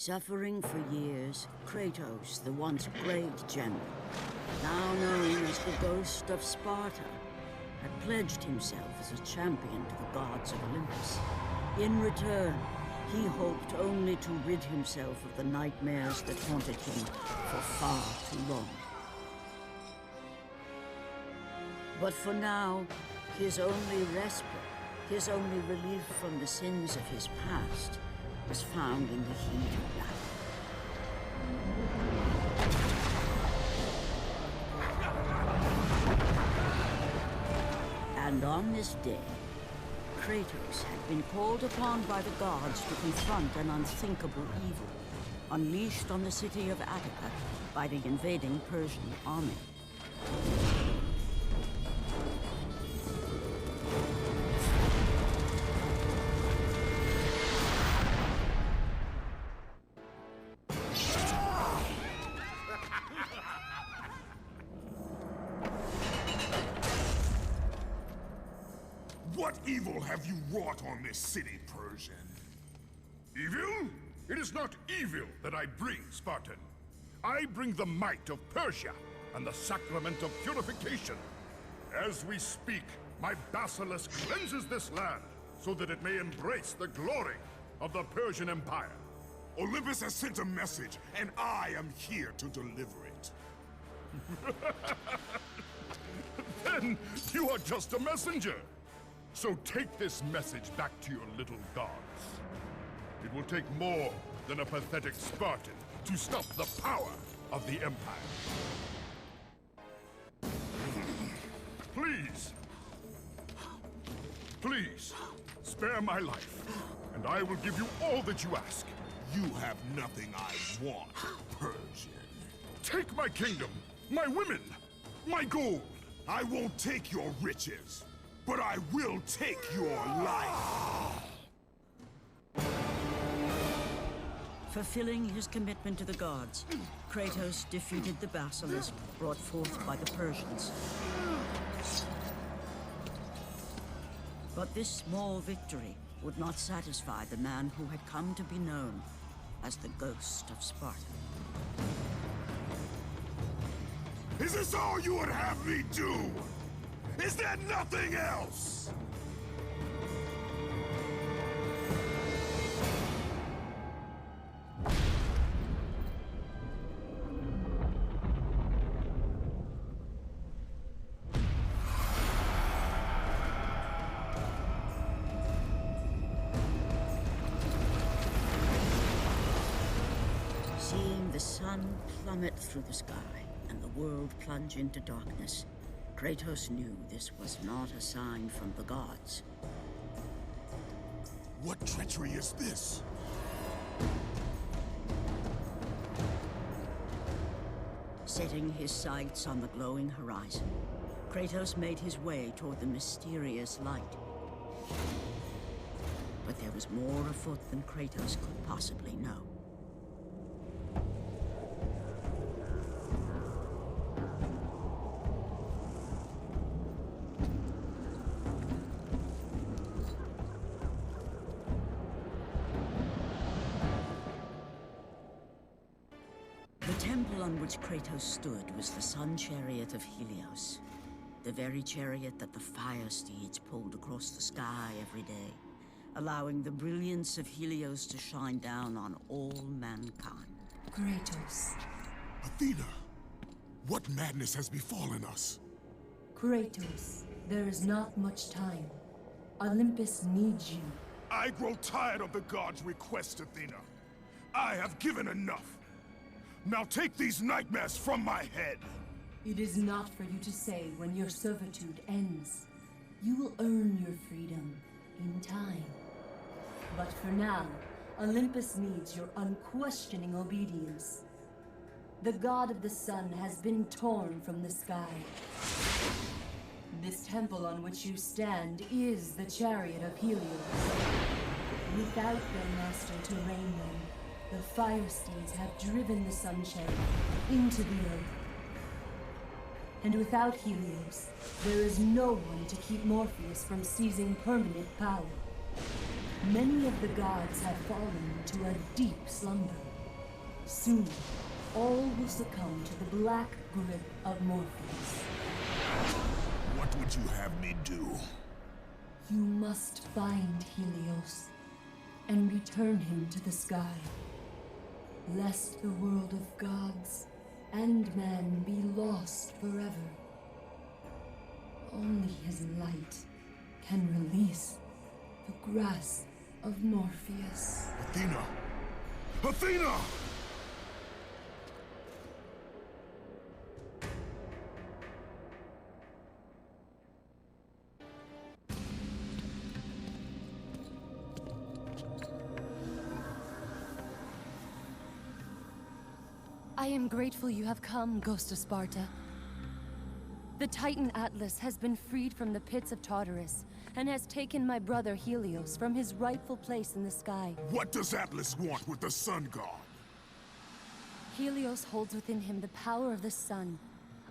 Suffering for years, Kratos, the once great general, now known as the Ghost of Sparta, had pledged himself as a champion to the gods of Olympus. In return, he hoped only to rid himself of the nightmares that haunted him for far too long. But for now, his only respite, his only relief from the sins of his past, was found in the heat of battle. And on this day, Kratos had been called upon by the gods to confront an unthinkable evil, unleashed on the city of Attica by the invading Persian army. What evil have you wrought on this city, Persian? Evil? It is not evil that I bring, Spartan. I bring the might of Persia and the sacrament of purification. As we speak, my basilisk cleanses this land so that it may embrace the glory of the Persian Empire. Olympus has sent a message, and I am here to deliver it. Then you are just a messenger. So take this message back to your little gods. It will take more than a pathetic Spartan to stop the power of the Empire. Please. Please, spare my life, and I will give you all that you ask. You have nothing I want, Persian. Take my kingdom, my women, my gold. I won't take your riches. But I will take your life! Fulfilling his commitment to the gods, Kratos defeated the basilisk brought forth by the Persians. But this small victory would not satisfy the man who had come to be known as the Ghost of Sparta. Is this all you would have me do? Is there nothing else? Seeing the sun plummet through the sky and the world plunge into darkness, Kratos knew this was not a sign from the gods. What treachery is this? Setting his sights on the glowing horizon, Kratos made his way toward the mysterious light. But there was more afoot than Kratos could possibly know. The temple on which Kratos stood was the sun chariot of Helios, the very chariot that the fire steeds pulled across the sky every day, allowing the brilliance of Helios to shine down on all mankind. Kratos. Athena, what madness has befallen us? Kratos, there is not much time. Olympus needs you. I grow tired of the gods' requests, Athena. I have given enough. Now take these nightmares from my head! It is not for you to say when your servitude ends. You will earn your freedom in time. But for now, Olympus needs your unquestioning obedience. The god of the sun has been torn from the sky. This temple on which you stand is the chariot of Helios. Without their master to reign them, the fire steeds have driven the sun chariot into the earth. And without Helios, there is no one to keep Morpheus from seizing permanent power. Many of the gods have fallen to a deep slumber. Soon, all will succumb to the black grip of Morpheus. What would you have me do? You must find Helios and return him to the sky, lest the world of gods and man be lost forever. Only his light can release the grasp of Morpheus. Athena! Athena! I am grateful you have come, Ghost of Sparta. The Titan Atlas has been freed from the pits of Tartarus, and has taken my brother Helios from his rightful place in the sky. What does Atlas want with the Sun God? Helios holds within him the power of the sun,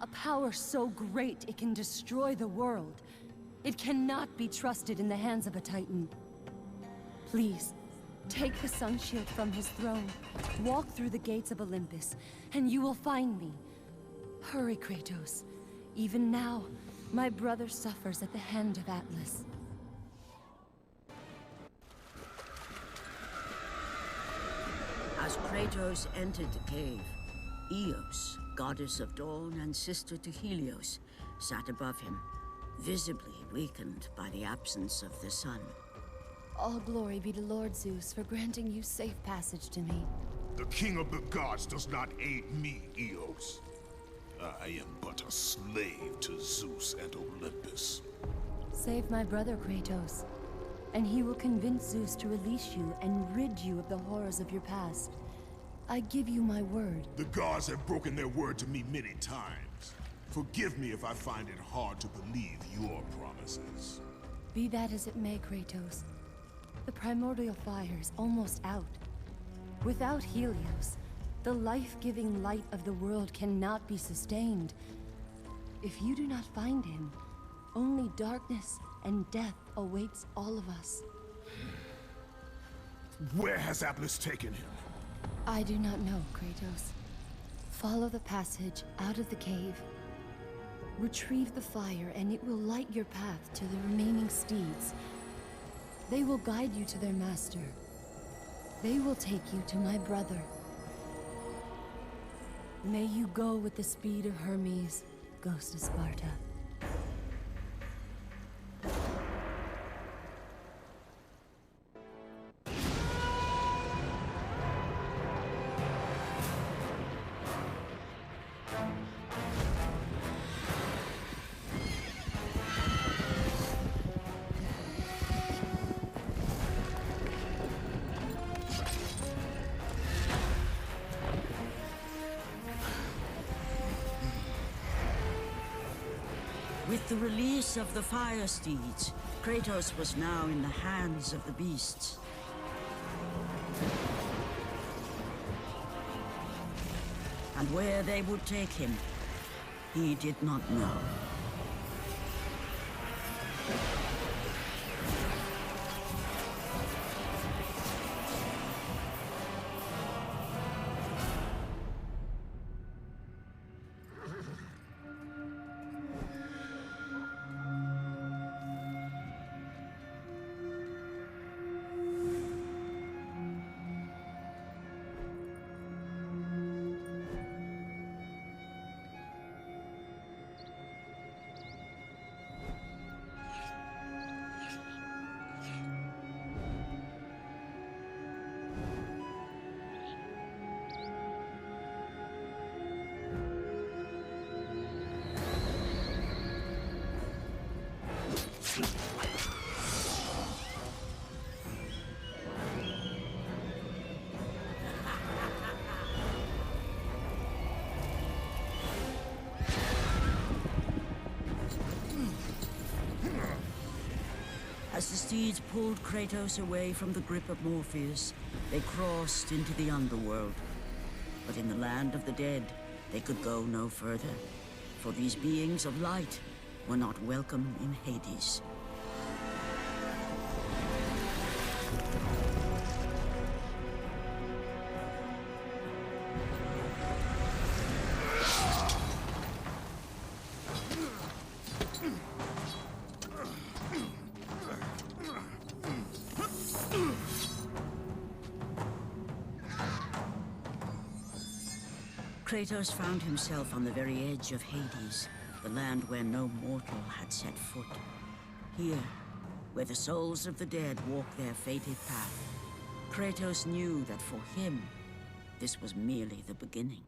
a power so great it can destroy the world. It cannot be trusted in the hands of a Titan. Please, take the sun shield from his throne, walk through the gates of Olympus, and you will find me. Hurry, Kratos. Even now, my brother suffers at the hand of Atlas. As Kratos entered the cave, Eos, goddess of dawn and sister to Helios, sat above him, visibly weakened by the absence of the sun. All glory be to Lord Zeus for granting you safe passage to me. The king of the gods does not aid me, Eos. I am but a slave to Zeus and Olympus. Save my brother, Kratos, and he will convince Zeus to release you and rid you of the horrors of your past. I give you my word. The gods have broken their word to me many times. Forgive me if I find it hard to believe your promises. Be that as it may, Kratos. The primordial fire is almost out. Without Helios, the life-giving light of the world cannot be sustained. If you do not find him, only darkness and death awaits all of us. Where has Atlas taken him? I do not know, Kratos. Follow the passage out of the cave. Retrieve the fire, and it will light your path to the remaining steeds. They will guide you to their master. They will take you to my brother. May you go with the speed of Hermes, Ghost of Sparta. With the release of the fire steeds, Kratos was now in the hands of the beasts. And where they would take him, he did not know. As the steeds pulled Kratos away from the grip of Morpheus, they crossed into the underworld. But in the land of the dead, they could go no further, for these beings of light were not welcome in Hades. Kratos found himself on the very edge of Hades, the land where no mortal had set foot. Here, where the souls of the dead walk their fated path, Kratos knew that for him, this was merely the beginning.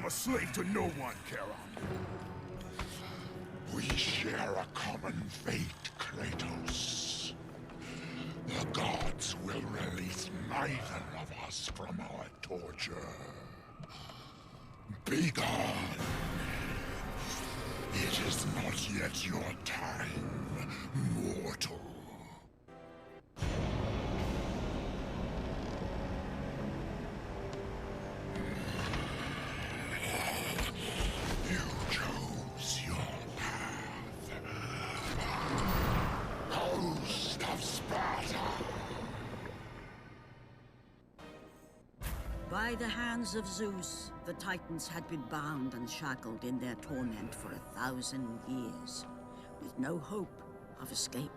A slave to no one, Charon. We share a common fate, Kratos. The gods will release neither of us from our torture. Be gone. It is not yet your time, mortal. By the hands of Zeus, the Titans had been bound and shackled in their torment for 1,000 years, with no hope of escape.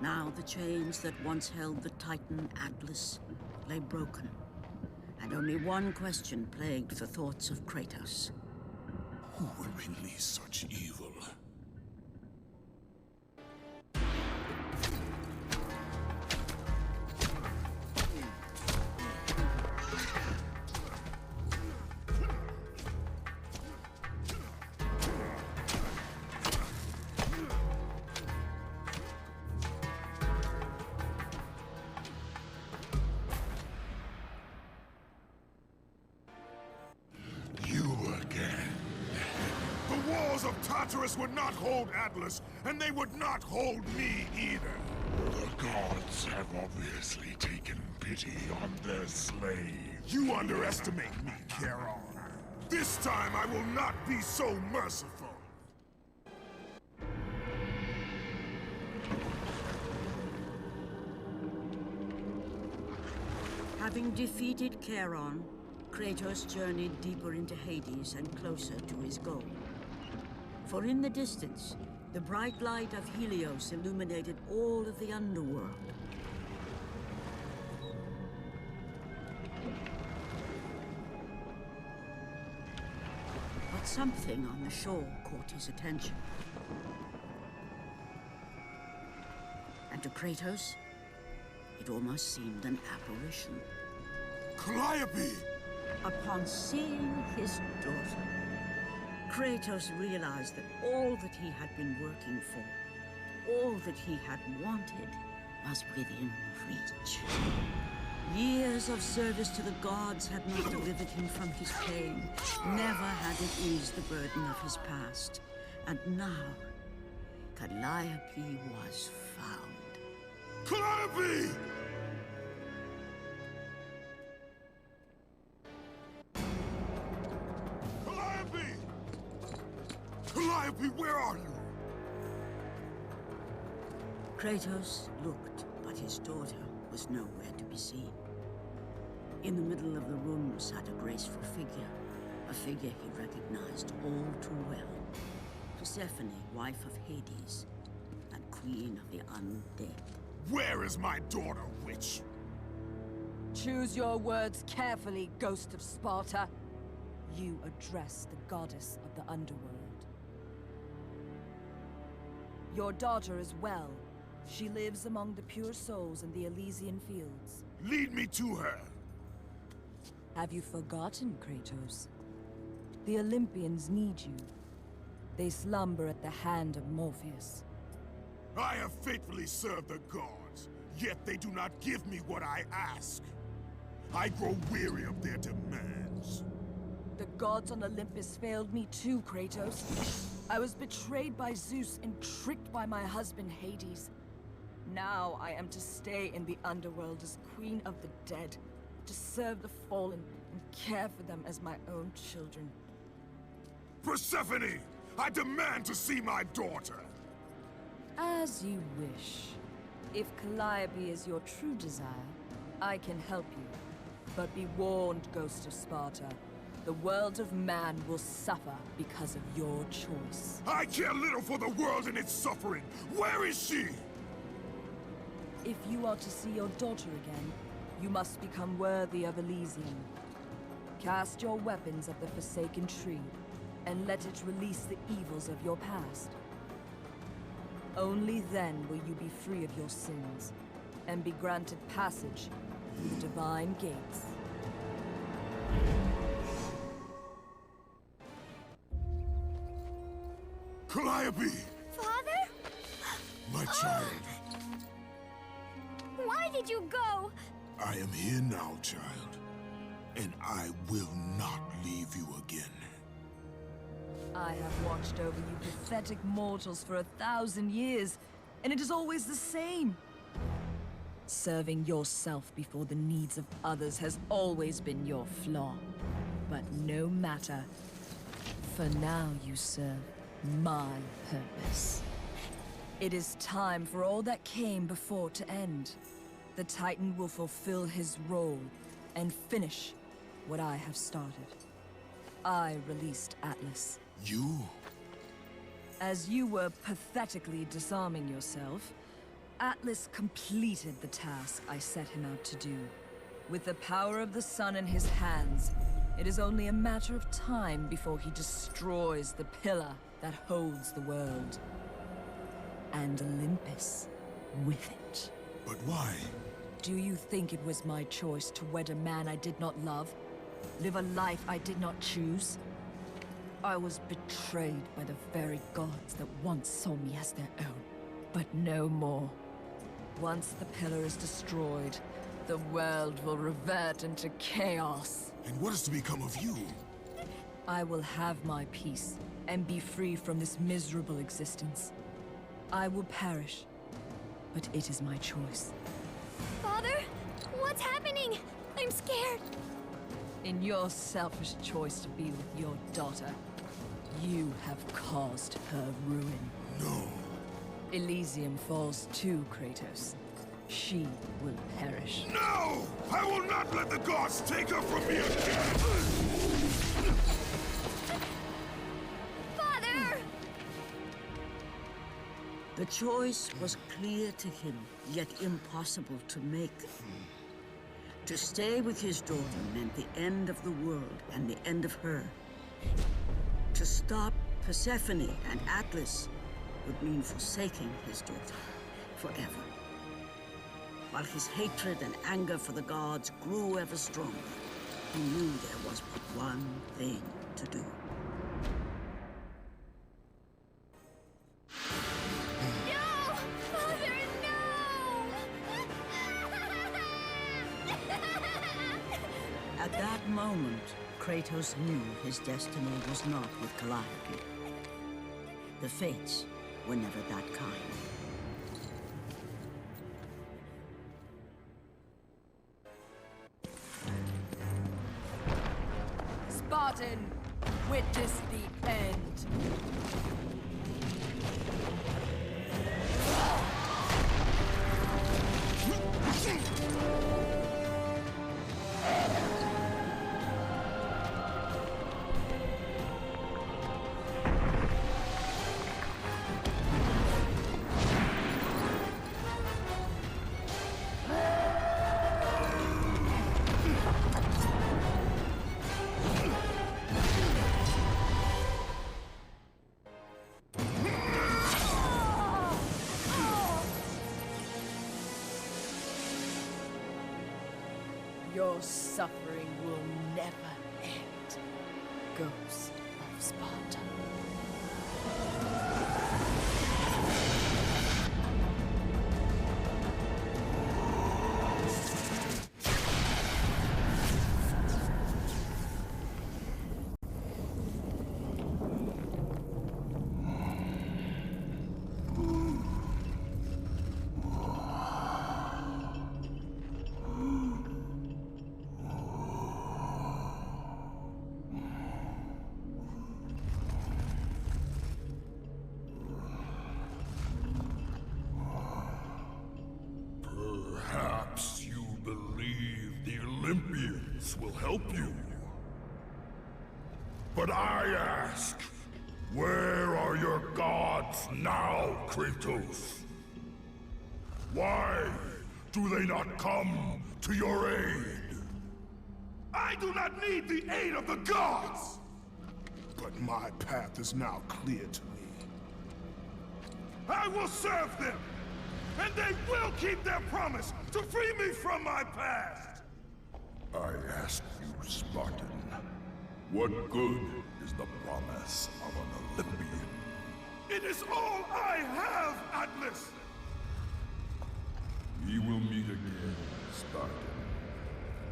Now the chains that once held the Titan Atlas lay broken, and only one question plagued the thoughts of Kratos. Who will release such evil? Tartarus would not hold Atlas, and they would not hold me either. The gods have obviously taken pity on their slave. You underestimate me, Charon. This time I will not be so merciful. Having defeated Charon, Kratos journeyed deeper into Hades and closer to his goal. For in the distance, the bright light of Helios illuminated all of the underworld. But something on the shore caught his attention. And to Kratos, it almost seemed an apparition. Calliope! Upon seeing his daughter, Kratos realized that all that he had been working for, all that he had wanted, was within reach. Years of service to the gods had not delivered him from his pain, never had it eased the burden of his past. And now, Calliope was found. Calliope! Calliope, where are you? Kratos looked, but his daughter was nowhere to be seen. In the middle of the room sat a graceful figure, a figure he recognized all too well. Persephone, wife of Hades, and queen of the undead. Where is my daughter, witch? Choose your words carefully, Ghost of Sparta. You address the goddess of the underworld. Your daughter is well. She lives among the pure souls in the Elysian fields. Lead me to her! Have you forgotten, Kratos? The Olympians need you. They slumber at the hand of Morpheus. I have faithfully served the gods, yet they do not give me what I ask. I grow weary of their demands. The gods on Olympus failed me too, Kratos. I was betrayed by Zeus and tricked by my husband Hades. Now I am to stay in the underworld as Queen of the Dead, to serve the fallen and care for them as my own children. Persephone! I demand to see my daughter! As you wish. If Calliope is your true desire, I can help you. But be warned, Ghost of Sparta. The world of man will suffer because of your choice. I care little for the world and its suffering! Where is she? If you are to see your daughter again, you must become worthy of Elysium. Cast your weapons at the Forsaken Tree, and let it release the evils of your past. Only then will you be free of your sins, and be granted passage through the divine gates. Calliope! Father? My child. Why did you go? I am here now, child. And I will not leave you again. I have watched over you pathetic mortals for 1,000 years, and it is always the same. Serving yourself before the needs of others has always been your flaw. But no matter. For now you serve my purpose. It is time for all that came before to end. The Titan will fulfill his role and finish what I have started. I released Atlas. You? As you were pathetically disarming yourself, Atlas completed the task I set him out to do. With the power of the sun in his hands, it is only a matter of time before he destroys the pillar that holds the world. And Olympus with it. But why? Do you think it was my choice to wed a man I did not love? Live a life I did not choose? I was betrayed by the very gods that once saw me as their own. But no more. Once the pillar is destroyed, the world will revert into chaos. And what is to become of you? I will have my peace, and be free from this miserable existence. I will perish, but it is my choice. Father? What's happening? I'm scared. In your selfish choice to be with your daughter, you have caused her ruin. No. Elysium falls too, Kratos. She will perish. No! I will not let the gods take her from me again! Father! The choice was clear to him, yet impossible to make. To stay with his daughter meant the end of the world and the end of her. To stop Persephone and Atlas would mean forsaking his daughter forever. While his hatred and anger for the gods grew ever stronger, he knew there was but one thing to do. No! Father, no! At that moment, Kratos knew his destiny was not with Calliope. The fates were never that kind. Spartan, witness the end. Your suffering will never end, Ghost of Sparta. This will help you. But I ask, where are your gods now, Kratos? Why do they not come to your aid? I do not need the aid of the gods! But my path is now clear to me. I will serve them! And they will keep their promise to free me from my past! I ask you, Spartan, what good is the promise of an Olympian? It is all I have, Atlas! We will meet again, Spartan.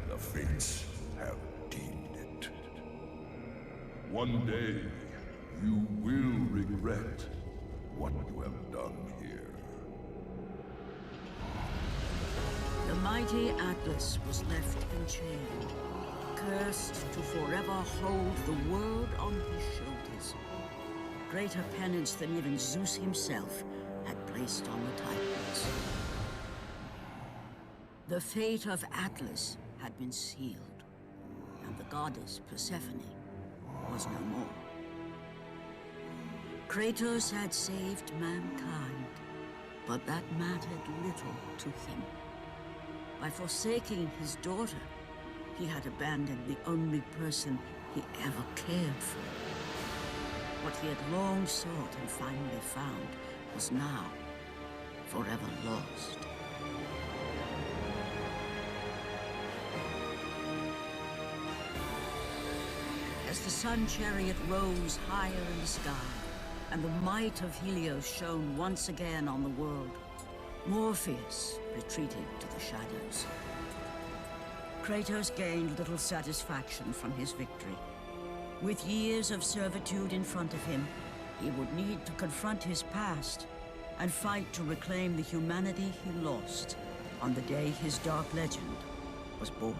The fates have deemed it. One day, you will regret what you have done here. The mighty Atlas was left enchained, cursed to forever hold the world on his shoulders. Greater penance than even Zeus himself had placed on the Titans. The fate of Atlas had been sealed, and the goddess Persephone was no more. Kratos had saved mankind, but that mattered little to him. By forsaking his daughter, he had abandoned the only person he ever cared for. What he had long sought and finally found was now forever lost. As the sun chariot rose higher in the sky, and the might of Helios shone once again on the world, Morpheus retreated to the shadows. Kratos gained little satisfaction from his victory. With years of servitude in front of him, he would need to confront his past and fight to reclaim the humanity he lost on the day his dark legend was born.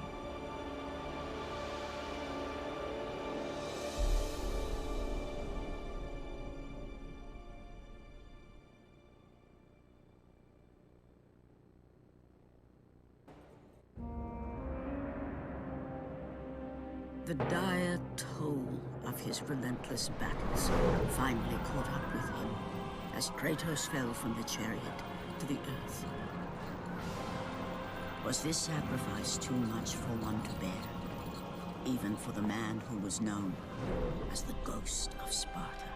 The dire toll of his relentless battles finally caught up with him as Kratos fell from the chariot to the earth. Was this sacrifice too much for one to bear, even for the man who was known as the Ghost of Sparta?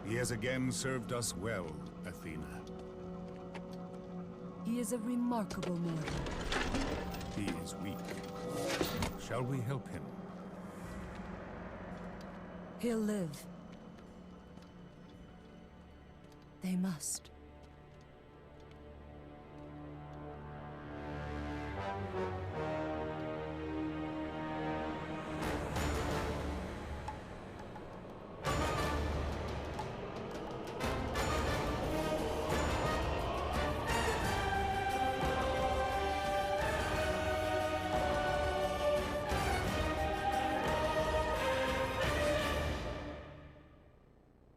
He has again served us well, Athena. He is a remarkable mortal. He is weak. Shall we help him? He'll live. They must.